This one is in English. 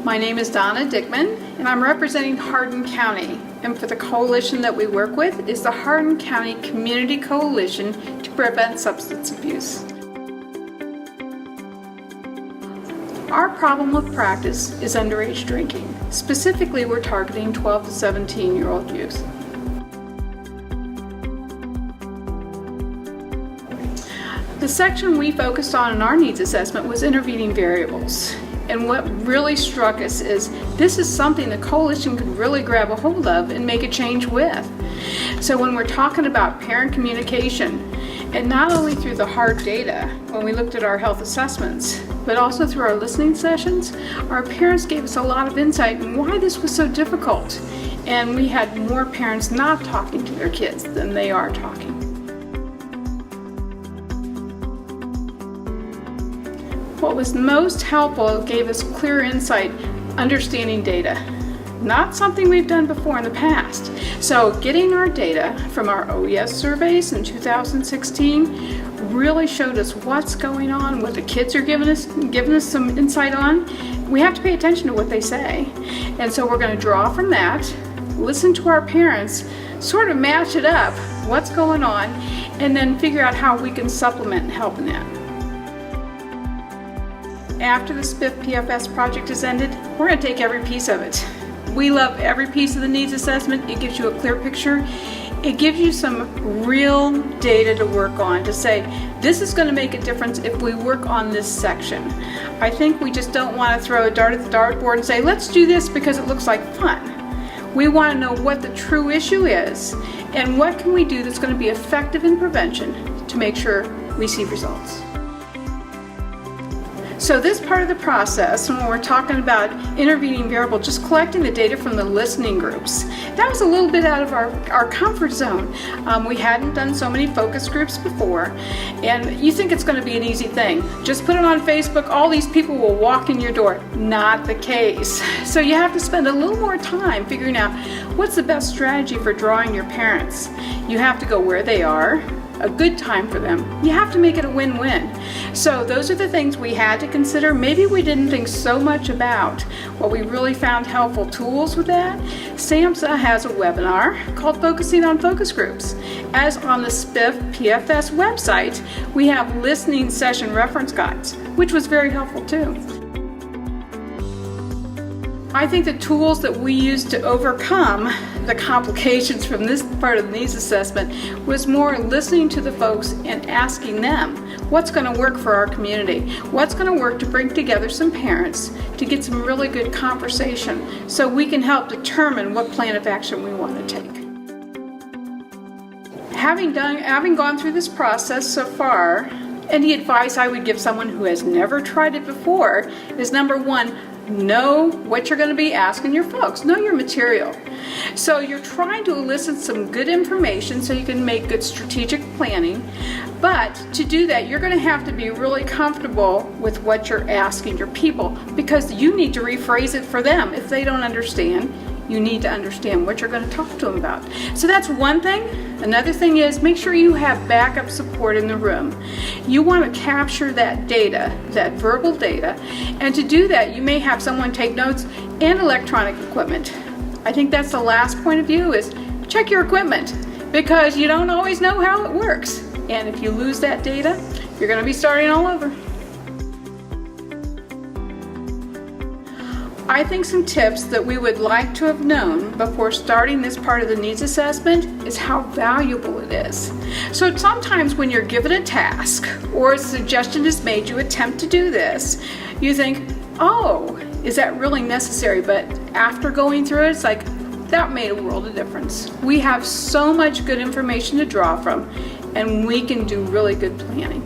My name is Donna Dickman, and I'm representing Hardin County. And for the coalition that we work with is the Hardin County Community Coalition to Prevent Substance Abuse. Our problem with practice is underage drinking. Specifically, we're targeting 12 to 17-year-old youth. The section we focused on in our needs assessment was intervening variables. And what really struck us is this is something the coalition could really grab a hold of and make a change with. So when we're talking about parent communication, and not only through the hard data when we looked at our health assessments, but also through our listening sessions, our parents gave us a lot of insight on why this was so difficult. And we had more parents not talking to their kids than they are talking. What was most helpful gave us clear insight, understanding data. Not something we've done before in the past. So getting our data from our OES surveys in 2016 really showed us what's going on, what the kids are giving us some insight on. We have to pay attention to what they say. And so we're going to draw from that, listen to our parents, sort of match it up, what's going on, and then figure out how we can supplement and help in that. After the SPF-PFS project is ended, we're going to take every piece of it. We love every piece of the needs assessment. It gives you a clear picture. It gives you some real data to work on to say, this is going to make a difference if we work on this section. I think we just don't want to throw a dart at the dartboard and say, let's do this because it looks like fun. We want to know what the true issue is and what can we do that's going to be effective in prevention to make sure we see results. So this part of the process, when we're talking about intervening variable, just collecting the data from the listening groups, that was a little bit out of our comfort zone. We hadn't done so many focus groups before, and you think it's going to be an easy thing. Just put it on Facebook, all these people will walk in your door. Not the case. So you have to spend a little more time figuring out what's the best strategy for drawing your parents. You have to go where they are, a good time for them. You have to make it a win-win. So those are the things we had to consider. Maybe we didn't think so much about. What we really found helpful tools with that, SAMHSA has a webinar called Focusing on Focus Groups. As on the SPF-PFS website, we have listening session reference guides, which was very helpful too. I think the tools that we used to overcome the complications from this part of the needs assessment was more listening to the folks and asking them what's going to work for our community, what's going to work to bring together some parents to get some really good conversation so we can help determine what plan of action we want to take. Having gone through this process so far, any advice I would give someone who has never tried it before is number one, know what you're going to be asking your folks. Know your material. So you're trying to elicit some good information so you can make good strategic planning. But to do that, you're going to have to be really comfortable with what you're asking your people because you need to rephrase it for them. If they don't understand, you need to understand what you're going to talk to them about. So that's one thing. Another thing is make sure you have backup support in the room. You want to capture that data, that verbal data, and to do that you may have someone take notes and electronic equipment. I think that's the last point of view is check your equipment because you don't always know how it works. And if you lose that data, you're going to be starting all over. I think some tips that we would like to have known before starting this part of the needs assessment is how valuable it is. So sometimes when you're given a task or a suggestion is made, you attempt to do this, you think, oh, is that really necessary? But after going through it, it's like, that made a world of difference. We have so much good information to draw from, and we can do really good planning.